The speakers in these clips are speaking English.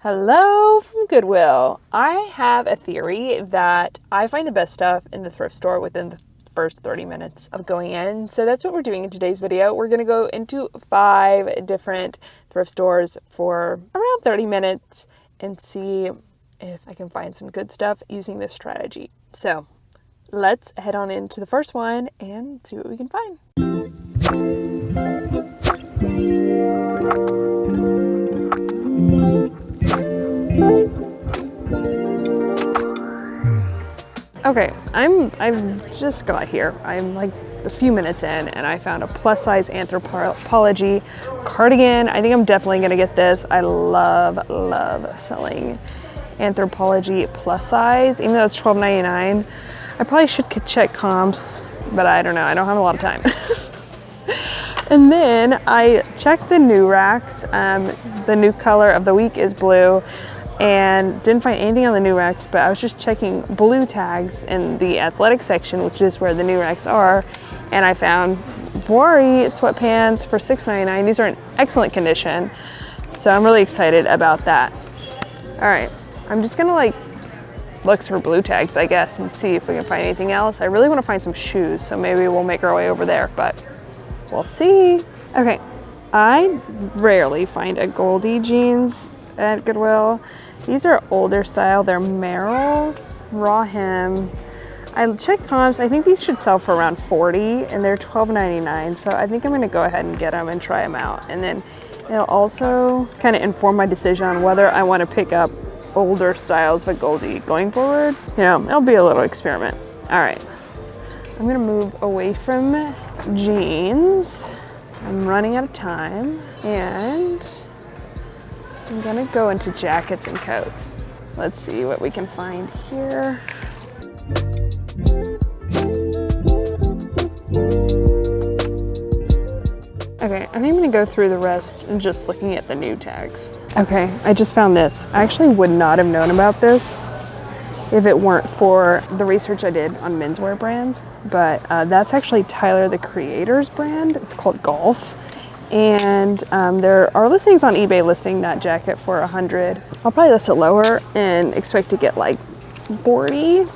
Hello from Goodwill. I have a theory that I find the best stuff in the thrift store within the first 30 minutes of going in. So that's what we're doing in today's video. We're going to go into 5 different thrift stores for around 30 minutes and see if I can find some good stuff using this strategy. So let's head on into the first one and see what we can find. Okay, I've just got here. I'm like a few minutes in and I found a plus size Anthropologie cardigan. I think I'm definitely gonna get this. I love selling Anthropologie plus size, even though it's $12.99. I probably should check comps, but I don't know. I don't have a lot of time. And then I checked the new racks. The new color of the week is blue. And didn't find anything on the new racks, but I was just checking blue tags in the athletic section, which is where the new racks are, and I found Voiri sweatpants for $6.99. These are in excellent condition, so I'm really excited about that. All right, I'm just gonna like look through blue tags, I guess, and see if we can find anything else. I really want to find some shoes, so maybe we'll make our way over there, but we'll see. Okay, I rarely find a Goldie jeans at Goodwill. These are older style. They're Merrill, raw hem. I checked comps. I think these should sell for around $40 and they're $12.99. So I think I'm gonna go ahead and get them and try them out. And then it'll also kind of inform my decision on whether I want to pick up older styles of a Goldie going forward. You know, it'll be a little experiment. All right, I'm gonna move away from jeans. I'm running out of time and I'm gonna go into jackets and coats. Let's see what we can find here. Okay, I think I'm gonna go through the rest and just looking at the new tags. Okay, I just found this. I actually would not have known about this if it weren't for the research I did on menswear brands, but that's actually Tyler the Creator's brand. It's called Golf. And there are listings on eBay listing that jacket for $100. I'll probably list it lower and expect to get like 40,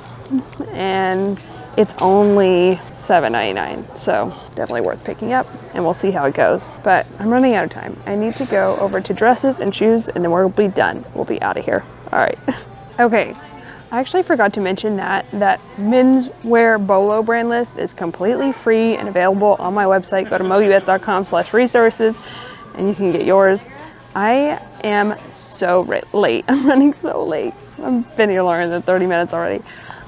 and it's only $7.99. So definitely worth picking up, and we'll see how it goes. But I'm running out of time. I need to go over to dresses and shoes, and then we'll be done. We'll be out of here. All right. Okay. I actually forgot to mention that menswear Bolo brand list is completely free and available on my website. Go to mogibeth.com/resources and you can get yours. I am so late. I'm running so late. I've been here longer than 30 minutes already.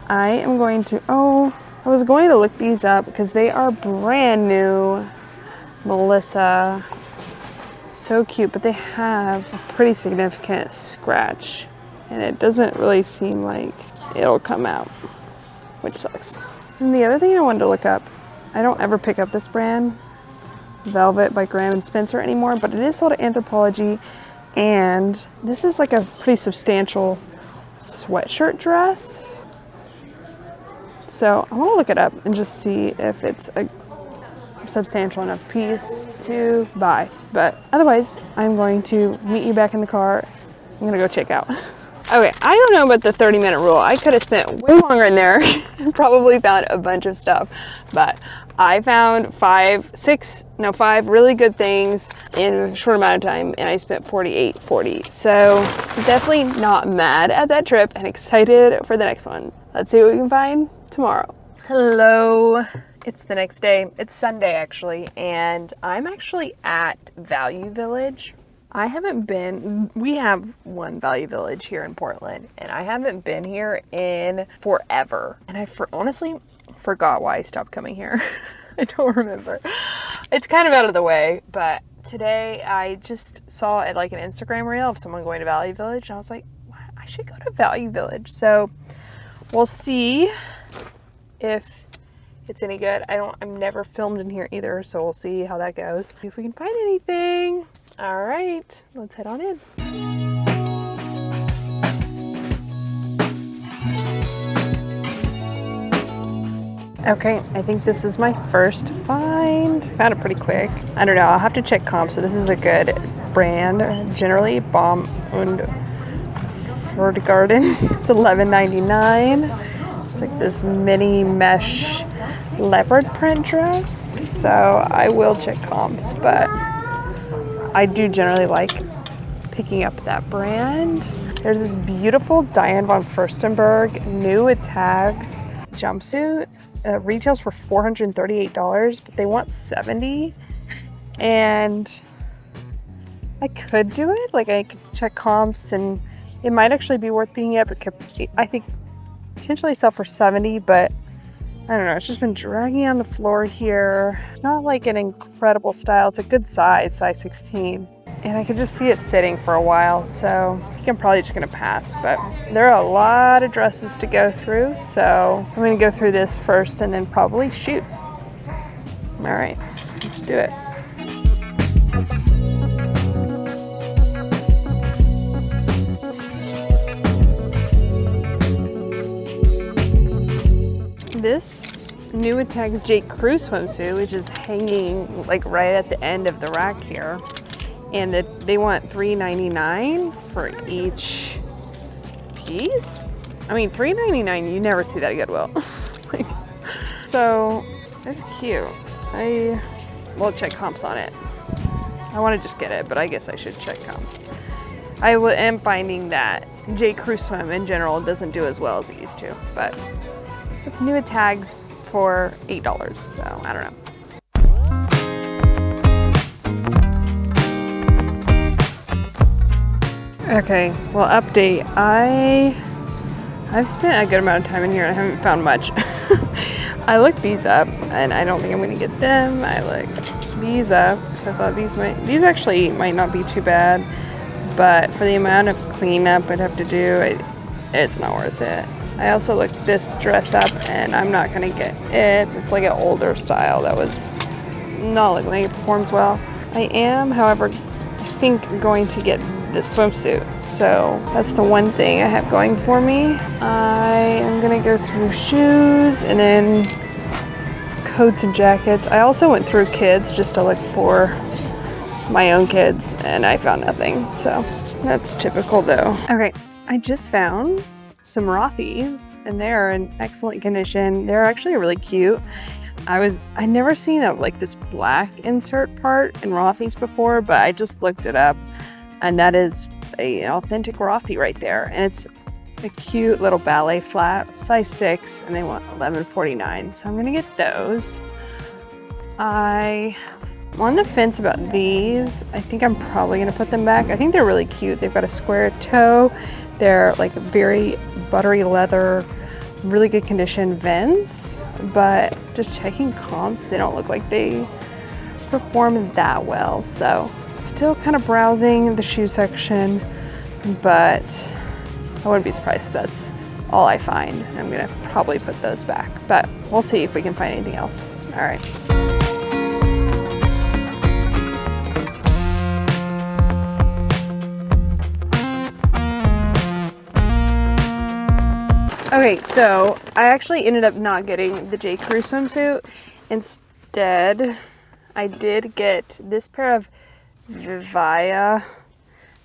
I am going to, I was going to look these up because they are brand new. Melissa, so cute, but they have a pretty significant scratch. And it doesn't really seem like it'll come out, which sucks. And the other thing I wanted to look up, I don't ever pick up this brand, Velvet by Graham & Spencer anymore, but it is sold at Anthropologie, and this is like a pretty substantial sweatshirt dress. So I want to look it up and just see if it's a substantial enough piece to buy. But otherwise, I'm going to meet you back in the car. I'm gonna go check out. Okay, I don't know about the 30-minute rule. I could have spent way longer in there and probably found a bunch of stuff, but I found 5 really good things in a short amount of time, and I spent $48.40. So definitely not mad at that trip and excited for the next one. Let's see what we can find tomorrow. Hello, it's the next day. It's Sunday actually, and I'm actually at Value Village. I haven't been, we have one Value Village here in Portland, and I haven't been here in forever. And I honestly forgot why I stopped coming here. I don't remember. It's kind of out of the way, but today I just saw it like an Instagram reel of someone going to Value Village, and I was like, I should go to Value Village. So we'll see if it's any good. I've never filmed in here either, so we'll see how that goes. See if we can find anything. All right, let's head on in. Okay, I think this is my first find. Found it pretty quick. I don't know, I'll have to check comps. So this is a good brand, generally Baum und Comfort Garden. It's $11.99. It's like this mini mesh leopard print dress. So I will check comps, but I do generally like picking up that brand. There's this beautiful Diane von Furstenberg new with tags jumpsuit. Retails for $438, but they want $70. And I could do it. Like, I could check comps and it might actually be worth picking up. It could, I think, potentially sell for $70, but I don't know. It's just been dragging on the floor here. It's not like an incredible style. It's a good size 16. And I could just see it sitting for a while, so I think I'm probably just gonna pass. But there are a lot of dresses to go through, so I'm gonna go through this first and then probably shoes. All right, let's do it. This new with tags J. Crew swimsuit, which is hanging like right at the end of the rack here. And they want $3.99 for each piece. I mean, $3.99, you never see that at Goodwill. Like, so it's cute. I will check comps on it. I want to just get it, but I guess I should check comps. I am finding that J. Crew Swim in general doesn't do as well as it used to, but it's new with tags for $8, so I don't know. Okay, well, update. I've spent a good amount of time in here and I haven't found much. I looked these up and I don't think I'm gonna get them. I looked these up because I thought these actually might not be too bad, but for the amount of cleanup I'd have to do, it's not worth it. I also looked this dress up and I'm not gonna get it. It's like an older style that was not looking like it performs well. I am, however, I think going to get this swimsuit, so that's the one thing I have going for me. I am gonna go through shoes and then coats and jackets. I also went through kids just to look for my own kids and I found nothing, so that's typical though. Okay, I just found some Rothy's and they're in excellent condition. They're actually really cute. I'd never seen like this black insert part in Rothy's before, but I just looked it up. And that is an authentic Rothy right there. And it's a cute little ballet flat, size 6, and they want $11.49. So I'm gonna get those. I'm on the fence about these. I think I'm probably gonna put them back. I think they're really cute. They've got a square toe. They're like very buttery leather, really good condition Vans, but just checking comps, they don't look like they perform that well. So still kind of browsing the shoe section, but I wouldn't be surprised if that's all I find. I'm gonna probably put those back, but we'll see if we can find anything else. All right. Okay, so I actually ended up not getting the J. Crew swimsuit. Instead, I did get this pair of Vivaya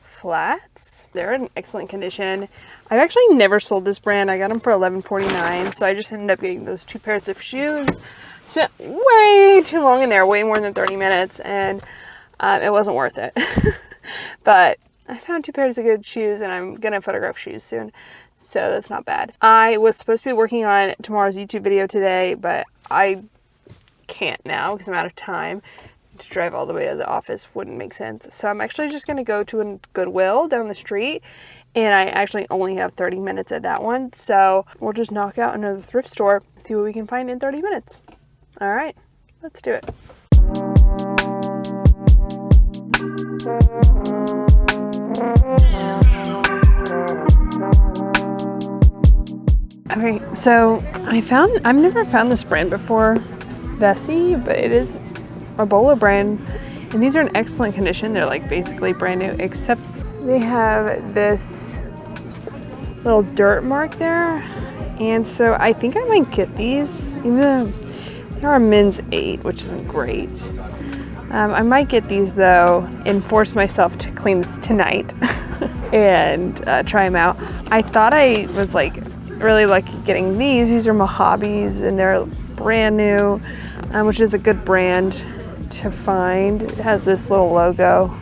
flats. They're in excellent condition. I've actually never sold this brand. I got them for $11.49, so I just ended up getting those 2 pairs of shoes. Spent way too long in there, way more than 30 minutes, and it wasn't worth it. But I found 2 pairs of good shoes, and I'm gonna photograph shoes soon, so that's not bad. I was supposed to be working on tomorrow's YouTube video today, but I can't now because I'm out of time. To drive all the way to the office wouldn't make sense. So I'm actually just gonna go to a Goodwill down the street, and I actually only have 30 minutes at that one. So we'll just knock out another thrift store, see what we can find in 30 minutes. All right, let's do it. Okay, so I've never found this brand before, Vessi, but it is a Bolo brand, and these are in excellent condition. They're like basically brand new, except they have this little dirt mark there, and so I think I might get these, even though they are a men's 8, which isn't great. I might get these though and force myself to clean this tonight. and try them out. I thought I was like really lucky getting these. These are Mogi's and they're brand new, which is a good brand to find. It has this little logo.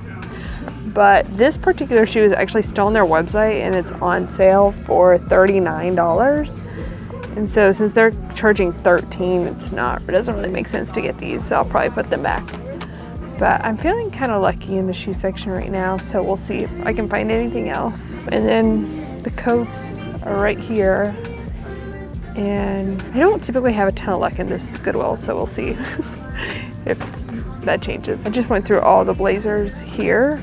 But this particular shoe is actually still on their website and it's on sale for $39. And so since they're charging $13, it doesn't really make sense to get these, so I'll probably put them back. But I'm feeling kind of lucky in the shoe section right now, so we'll see if I can find anything else. And then the coats are right here. And I don't typically have a ton of luck in this Goodwill, so we'll see if that changes. I just went through all the blazers here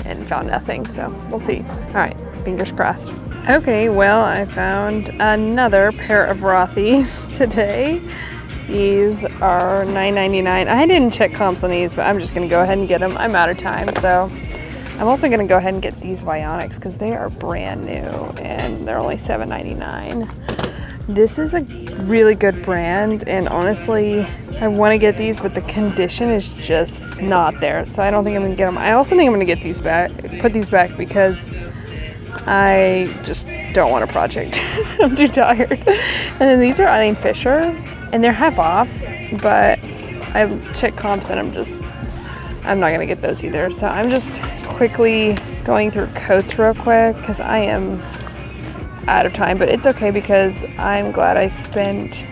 and found nothing, so we'll see. All right, fingers crossed. Okay, well, I found another pair of Rothy's today. These are $9.99. I didn't check comps on these, but I'm just gonna go ahead and get them. I'm out of time, so I'm also gonna go ahead and get these Vionics because they are brand new and they're only $7.99. This is a really good brand, and honestly, I want to get these, but the condition is just not there, so I don't think I'm gonna get them. I also think I'm gonna get these back, put these back because I just don't want a project. I'm too tired. And then these are Eileen Fisher, and they're half off, but I checked comps and I'm not gonna get those either. So I'm just quickly going through coats real quick because I am out of time, but it's okay because I'm glad I spent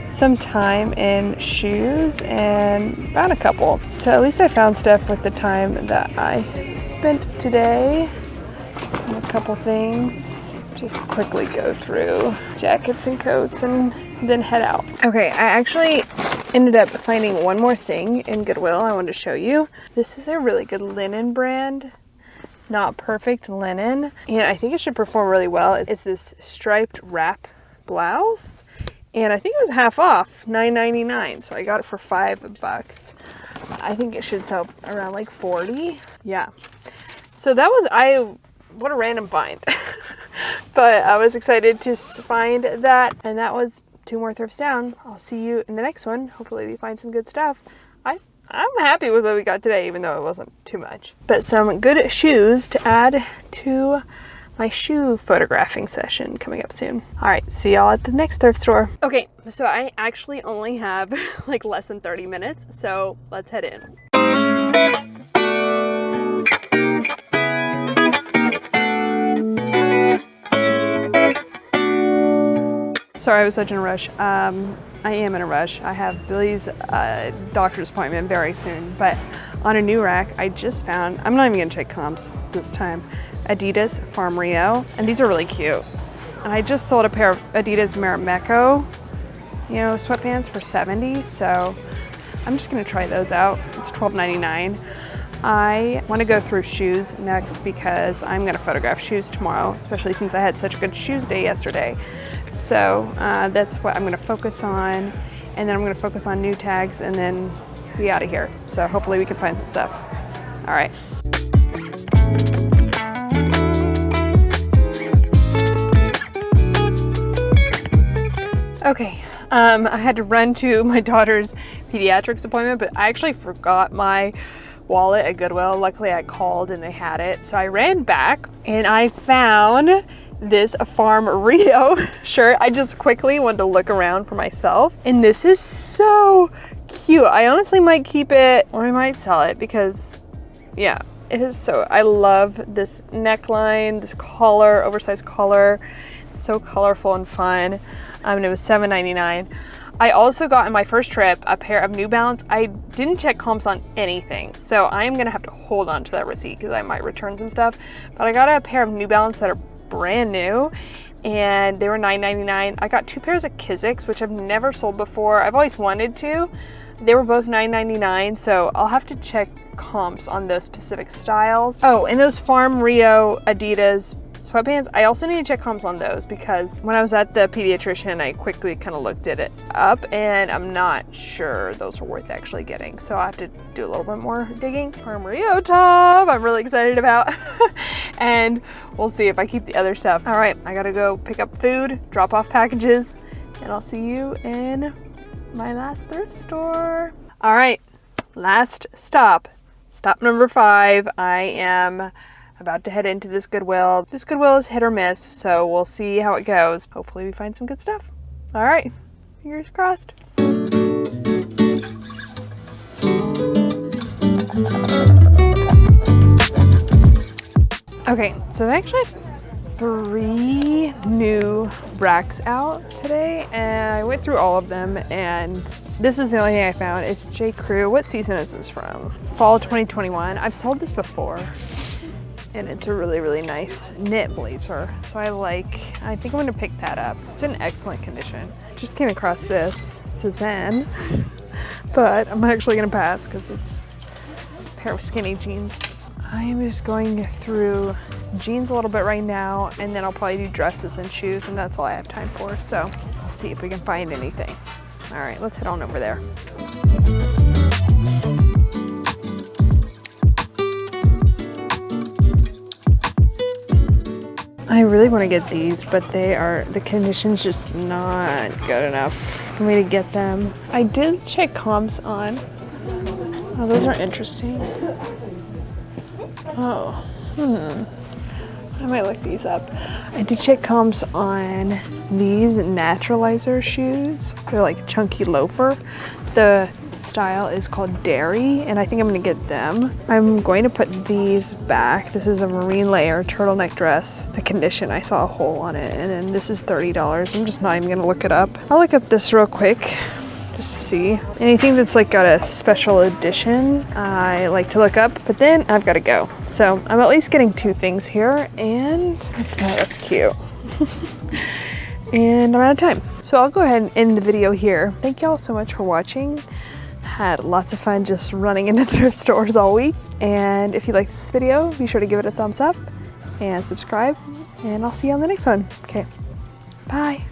some time in shoes and found a couple. So at least I found stuff with the time that I spent today. And a couple things. Just quickly go through jackets and coats and then head out. Okay, I actually ended up finding one more thing in Goodwill I wanted to show you. This is a really good linen brand. Not Perfect Linen, and I think it should perform really well. It's this striped wrap blouse, and I think it was half off, $9.99, so I got it for $5. I think it should sell around like 40. Yeah, so that was what a random find. But I was excited to find that, and that was 2 more thrifts down. I'll see you in the next one. Hopefully we find some good stuff. I'm happy with what we got today, even though it wasn't too much. But some good shoes to add to my shoe photographing session coming up soon. All right, see y'all at the next thrift store. Okay, so I actually only have like less than 30 minutes, so let's head in. Sorry, I was such in a rush. I am in a rush. I have Billy's doctor's appointment very soon, but on a new rack, I just found, I'm not even gonna check comps this time, Adidas Farm Rio, and these are really cute. And I just sold a pair of Adidas Marimekko, sweatpants for $70, so I'm just gonna try those out. It's $12.99. I wanna go through shoes next because I'm gonna photograph shoes tomorrow, especially since I had such a good shoes day yesterday. So that's what I'm gonna focus on, and then I'm gonna focus on new tags and then be out of here. So hopefully we can find some stuff. All right. Okay, I had to run to my daughter's pediatrics appointment, but I actually forgot my wallet at Goodwill. Luckily I called and they had it. So I ran back and I found this Farm Rio shirt. I just quickly wanted to look around for myself, and this is so cute. I honestly might keep it, or I might sell it because yeah, it is so, I love this neckline, this collar, oversized collar. It's so colorful and fun. And it was $7.99. I also got in my first trip a pair of New Balance. I didn't check comps on anything, so I am gonna have to hold on to that receipt because I might return some stuff. But I got a pair of New Balance that are brand new, and they were $9.99. I got 2 pairs of Kizik's, which I've never sold before. I've always wanted to. They were both $9.99, so I'll have to check comps on those specific styles. Oh, and those Farm Rio Adidas sweatpants, I also need to check comps on those because when I was at the pediatrician, I quickly kind of looked at it up and I'm not sure those are worth actually getting. So I have to do a little bit more digging. Farm Rio top, I'm really excited about. And we'll see if I keep the other stuff. All right, I gotta go pick up food, drop off packages, and I'll see you in my last thrift store. All right, last stop. Stop number 5. I am about to head into this Goodwill. This Goodwill is hit or miss, so we'll see how it goes. Hopefully we find some good stuff. All right, fingers crossed. Okay, so they actually have 3 new racks out today, and I went through all of them, and this is the only thing I found. It's J. Crew. What season is this from? Fall 2021. I've sold this before, and it's a really, really nice knit blazer. So I think I'm gonna pick that up. It's in excellent condition. Just came across this Suzanne, but I'm actually gonna pass because it's a pair of skinny jeans. I am just going through jeans a little bit right now, and then I'll probably do dresses and shoes, and that's all I have time for. So we'll see if we can find anything. All right, let's head on over there. I really want to get these, but the condition's just not good enough for me to get them. I did check comps on. Oh, those are interesting. Oh, I might look these up. I did check comps on these naturalizer shoes. They're like chunky loafer. The style is called Dairy, and I think I'm gonna get them. I'm going to put these back. This is a marine layer turtleneck dress. The condition, I saw a hole on it, and then this is $30. I'm just not even gonna look it up. I'll look up this real quick. Just to see. Anything that's like got a special edition, I like to look up, but then I've got to go. So I'm at least getting 2 things here, and that's cute. And I'm out of time. So I'll go ahead and end the video here. Thank y'all so much for watching. Had lots of fun just running into thrift stores all week. And if you like this video, be sure to give it a thumbs up and subscribe, and I'll see you on the next one. Okay, bye.